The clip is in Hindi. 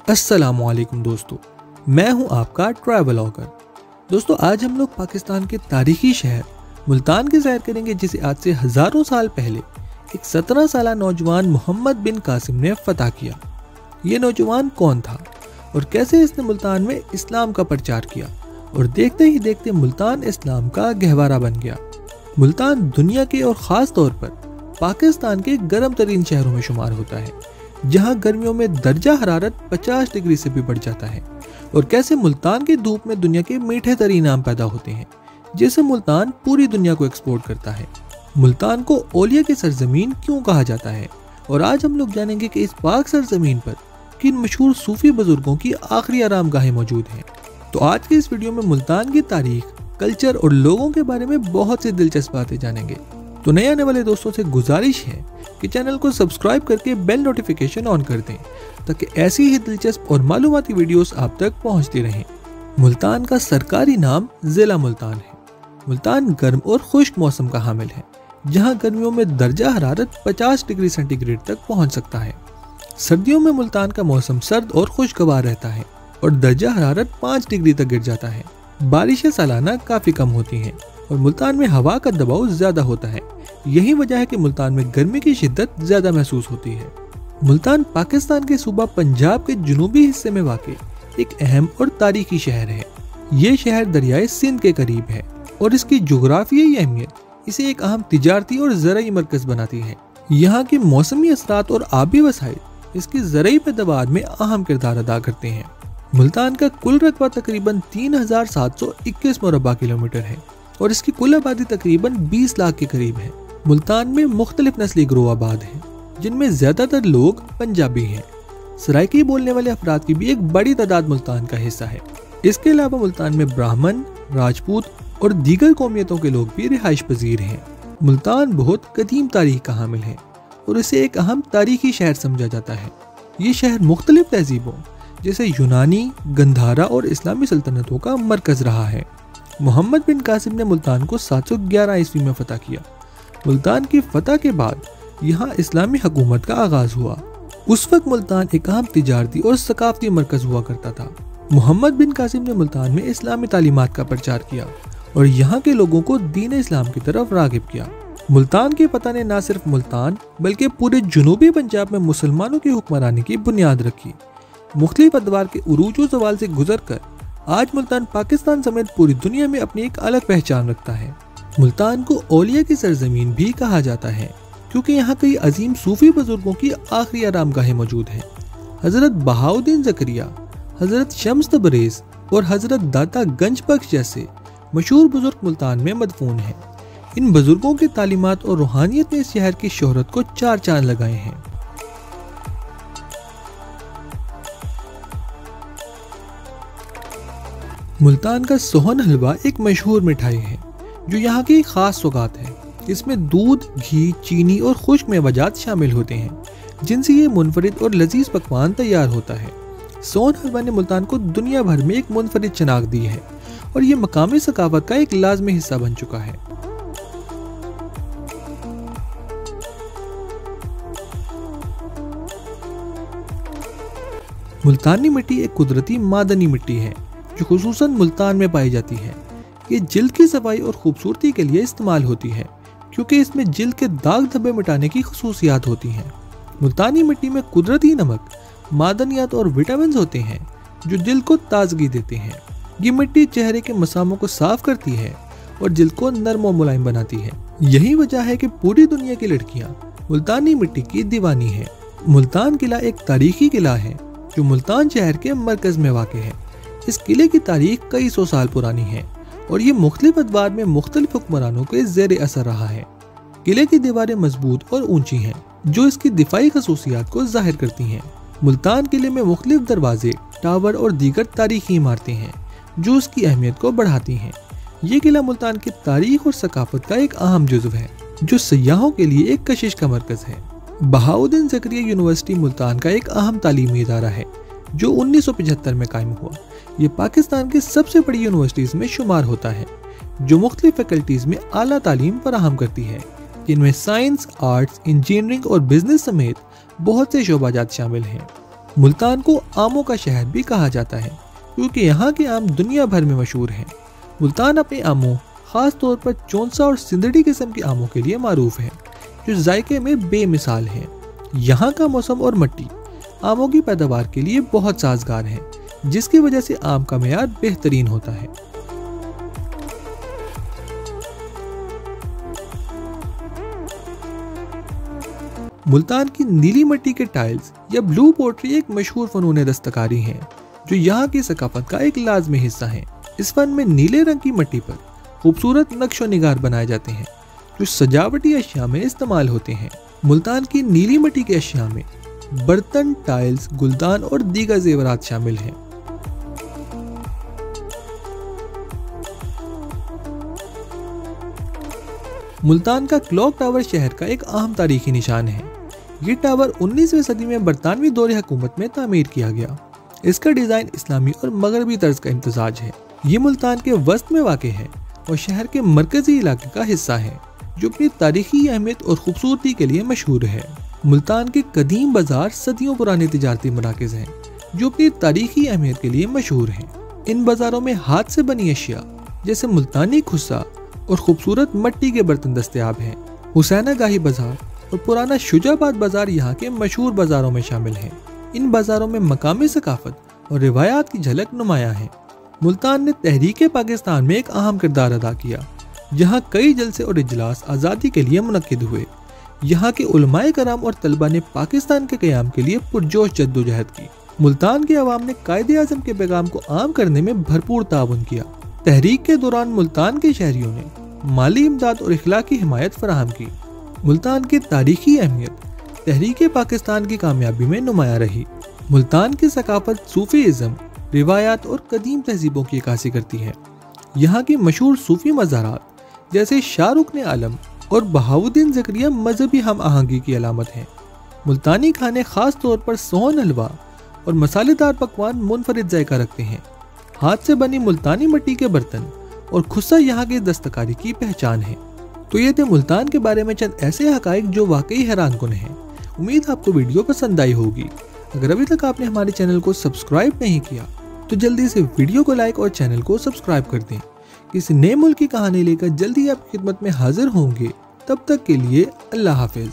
अस्सलामुअलैकुम दोस्तों, मैं हूं आपका ट्रैवल व्लॉगर। दोस्तों, आज हम लोग पाकिस्तान के तारीखी शहर मुल्तान की सैर करेंगे, जिसे आज से हज़ारों साल पहले एक 17 साल नौजवान मोहम्मद बिन कासिम ने फतह किया। ये नौजवान कौन था और कैसे इसने मुल्तान में इस्लाम का प्रचार किया, और देखते ही देखते मुल्तान इस्लाम का गहवारा बन गया। मुल्तान दुनिया के और ख़ास तौर पर पाकिस्तान के गर्म तरीन शहरों में शुमार होता है, जहां गर्मियों में दर्जा हरारत 50 डिग्री से भी बढ़ जाता है। और कैसे मुल्तान की धूप में दुनिया के मीठे तरीन आम पैदा होते हैं, जिसे मुल्तान पूरी दुनिया को एक्सपोर्ट करता है। मुल्तान को औलिया की सरजमीन क्यों कहा जाता है, और आज हम लोग जानेंगे कि इस पाक सरजमीन पर किन मशहूर सूफी बुजुर्गों की आखिरी आराम गाहें मौजूद हैं। तो आज के इस वीडियो में मुल्तान की तारीख, कल्चर और लोगों के बारे में बहुत सी दिलचस्प बातें जानेंगे। तो नए आने वाले दोस्तों से गुजारिश है कि चैनल को सब्सक्राइब करके बेल नोटिफिकेशन ऑन कर दें, ताकि ऐसी ही दिलचस्प और मालूमाती वीडियोस आप तक पहुंचती रहें। मुल्तान का सरकारी नाम जिला मुल्तान है। मुल्तान गर्म और खुश्क मौसम का हामिल है, जहां गर्मियों में दर्जा हरारत 50 डिग्री सेंटीग्रेड तक पहुंच सकता है। सर्दियों में मुल्तान का मौसम सर्द और खुशगवार रहता है और दर्जा हरारत 5 डिग्री तक गिर जाता है। बारिशें सालाना काफ़ी कम होती हैं और मुल्तान में हवा का दबाव ज़्यादा होता है। यही वजह है कि मुल्तान में गर्मी की शिद्दत ज़्यादा महसूस होती है। मुल्तान पाकिस्तान के सूबा पंजाब के जुनूबी हिस्से में वाक़ एक अहम और तारीखी शहर है। ये शहर दरियाए सिंध के करीब है और इसकी जोग्राफियाई अहमियत इसे एक अहम तिजारती और ज़राई मरकज़ बनाती है। यहाँ के मौसमी असरात और आबी वसाइल इसकी ज़राई पैदावार में अहम किरदार अदा करते हैं। मुल्तान का कुल रकबा तकरीबन 3721 मुरबा किलोमीटर है और इसकी कुल आबादी तकरीबन 20 लाख के करीब है। मुल्तान में मुख्तलिफ नस्ली ग्रोह आबाद हैं, जिनमें ज़्यादातर लोग पंजाबी हैं। सराइकी बोलने वाले अफराद की भी एक बड़ी तादाद मुल्तान का हिस्सा है। इसके अलावा मुल्तान में ब्राह्मण, राजपूत और दीगर कौमियतों के लोग भी रिहाइश पजीर हैं। मुल्तान बहुत कदीम तारीख का हामिल है और इसे एक अहम तारीखी शहर समझा जाता है। ये शहर मुख्तलिफ तहजीबों जैसे यूनानी, गंधारा और इस्लामी सल्तनतों का मरकज़ रहा है। मोहम्मद बिन कासिम ने मुल्तान को 711 ईस्वी में फतह किया। मुल्तान की फतह के बाद यहाँ इस्लामी हुकूमत का आगाज हुआ। उस वक्त मुल्तान एक अहम तिजारती और सकाफती मरकज़ हुआ करता था। मोहम्मद बिन कासिम ने मुल्तान में इस्लामी तालीमात का प्रचार किया और यहाँ के लोगों को दीन इस्लाम की तरफ रागिब किया। मुल्तान की फतह ने न सिर्फ मुल्तान बल्कि पूरे जुनूबी पंजाब में मुसलमानों की हुक्मरानी की बुनियाद रखी। मुख्तलिफ अदवार के उरूज व ज़वाल से गुजर कर आज मुल्तान पाकिस्तान समेत पूरी दुनिया में अपनी एक अलग पहचान रखता है। मुल्तान को औलिया की सरजमीन भी कहा जाता है, क्योंकि यहाँ कई अजीम सूफी बुजुर्गों की आखिरी आराम गाहें मौजूद हैं। हज़रत बहाउद्दीन ज़करिया, हज़रत शम्स तबरेज़ और हज़रत दाता गंज बख्श जैसे मशहूर बुजुर्ग मुल्तान में मदफून हैं। इन बुजुर्गों की तालीमात और रूहानियत ने इस शहर की शोहरत को चार चांद लगाए हैं। मुल्तान का सोहन हलवा एक मशहूर मिठाई है, जो यहाँ की खास सौगात है। इसमें दूध, घी, चीनी और खुश्क मेवाजात शामिल होते हैं, जिनसे ये मुनफरिद और लजीज पकवान तैयार होता है। सोहन हलवा ने मुल्तान को दुनिया भर में एक मुनफरिद शनाख्त दी है और ये मकामी सकाफत का एक लाजमी हिस्सा बन चुका है। मुल्तानी मिट्टी एक कुदरती मादनी मिट्टी है जो खुसूसन मुल्तान में पाई जाती है। ये जिल्द की सफाई और खूबसूरती के लिए इस्तेमाल होती है, क्योंकि इसमें जिल्द के दाग धब्बे मिटाने की खसूसियात होती हैं। मुल्तानी मिट्टी में कुदरती नमक, मादनियात और विटामिन होते हैं जो जिल्द को ताजगी देते हैं। ये मिट्टी चेहरे के मसामों को साफ करती है और जिल्द को नरम और मुलायम बनाती है। यही वजह है कि पूरी दुनिया की लड़कियां मुल्तानी मिट्टी की दीवानी है। मुल्तान किला एक तारीखी किला है जो मुल्तान शहर के मरकज में वाक़ है। इस किले की तारीख कई सौ साल पुरानी है और ये मुख्तलिफ अदवार में मुख्तलिफ हुक्मरानों के ज़ेर असर रहा है। किले की दीवारें मजबूत और ऊंची हैं, जो इसकी दिफाई खसूसियात को जाहिर करती हैं। मुल्तान किले में मुख्तलिफ दरवाजे, टावर और दीगर तारीखी इमारतें हैं, जो उसकी अहमियत को बढ़ाती हैं। ये किला मुल्तान की तारीख और सकाफत का एक अहम जुज़्व है, जो सयाहों के लिए एक कशिश का मरकज़ है। बहाउद्दीन ज़करिया यूनिवर्सिटी मुल्तान का एक अहम तालीमी इदारा है, जो 1975 में कायम हुआ। ये पाकिस्तान की सबसे बड़ी यूनिवर्सिटीज़ में शुमार होता है, जो मुख्तलिफ फैकल्टीज़ में आला तालीम फराहम करती है, जिनमें साइंस, आर्ट्स, इंजीनियरिंग और बिजनेस समेत बहुत से शोबाजात शामिल हैं। मुल्तान को आमों का शहर भी कहा जाता है क्योंकि यहाँ के आम दुनिया भर में मशहूर हैं। मुल्तान अपने आमों, खास तौर पर चौंसा और सिंदड़ी किस्म के आमों के लिए मारूफ है, जो जायके में बेमिसाल हैं। यहाँ का मौसम और मिट्टी आमों की पैदावार के लिए बहुत साजगार है, जिसकी वजह से आम का मेयार बेहतरीन होता है। मुल्तान की नीली मिट्टी के टाइल्स या ब्लू पोट्री एक मशहूर फनून दस्तकारी है, जो यहाँ की सकाफत का एक लाजमी हिस्सा है। इस फन में नीले रंग की मिट्टी पर खूबसूरत नक्शो निगार बनाए जाते हैं, जो सजावटी अशिया में इस्तेमाल होते हैं। मुल्तान की नीली मिट्टी के अशिया में बर्तन, टाइल्स, गुलदान और दीगर जेवरात शामिल हैं। मुल्तान का क्लॉक टावर शहर का एक अहम तारीखी निशान है। ये टावर 19वीं सदी में बरतानवी दौरे हुकूमत में तामीर किया गया। इसका डिजाइन इस्लामी और मगरबी तर्ज का इम्तजाज है। ये मुल्तान के वस्त में वाक़ है और शहर के मरकजी इलाके का हिस्सा है, जो अपनी तारीखी अहमियत और खूबसूरती के लिए मशहूर है। मुल्तान के कदीम बाजार सदियों पुराने तिजारती मराकज़ हैं, जो अपनी तारीखी अहमियत के लिए मशहूर हैं। इन बाजारों में हाथ से बनी अशिया जैसे मुल्तानी खुस्सा और खूबसूरत मिट्टी के बर्तन दस्तयाब हैं। हुसैना गाही बाजार और पुराना शुजाबाद बाजार यहाँ के मशहूर बाजारों में शामिल हैं। इन बाजारों में मकामी सकाफत और रिवायात की झलक नुमाया है। मुल्तान ने तहरीक पाकिस्तान में एक अहम किरदार अदा किया, जहाँ कई जलसे और इजलास आज़ादी के लिए मुनक्किद हुए। यहाँ के उलमाए कराम और तलबा ने पाकिस्तान के क़याम के लिए पुरजोश जद्दोजहद की। मुल्तान के अवाम ने कायदे आज़म के पैगाम को आम करने में भरपूर ताउन किया। तहरीक के दौरान मुल्तान के शहरियों ने माली इमदाद और इखलाकी हिमायत फराहम की। मुल्तान की तारीखी अहमियत तहरीक पाकिस्तान की कामयाबी में नुमाया रही। मुल्तान की सकाफत सूफीज़म, रिवायात और कदीम तहजीबों की अक्कासी करती है। यहाँ की मशहूर सूफी मज़ारात जैसे शाहरुख आलम और बहाउद्दीन ज़करिया मजहबी हम आहंगी की अलामत हैं। मुल्तानी खाने खास तौर पर सोहन हलवा और मसालेदार पकवान मुनफरिद जायका रखते हैं। हाथ से बनी मुल्तानी मिट्टी के बर्तन और खुस्सा यहाँ की दस्तकारी की पहचान है। तो ये थे मुल्तान के बारे में चंद ऐसे हकाइक जो वाकई हैरानकुन हैं। उम्मीद आपको वीडियो पसंद आई होगी। अगर अभी तक आपने हमारे चैनल को सब्सक्राइब नहीं किया तो जल्दी से वीडियो को लाइक और चैनल को सब्सक्राइब कर दें। किसी नए मुल्क की कहानी लेकर जल्दी आपकी खिदमत में हाजिर होंगे। तब तक के लिए अल्लाह हाफिज।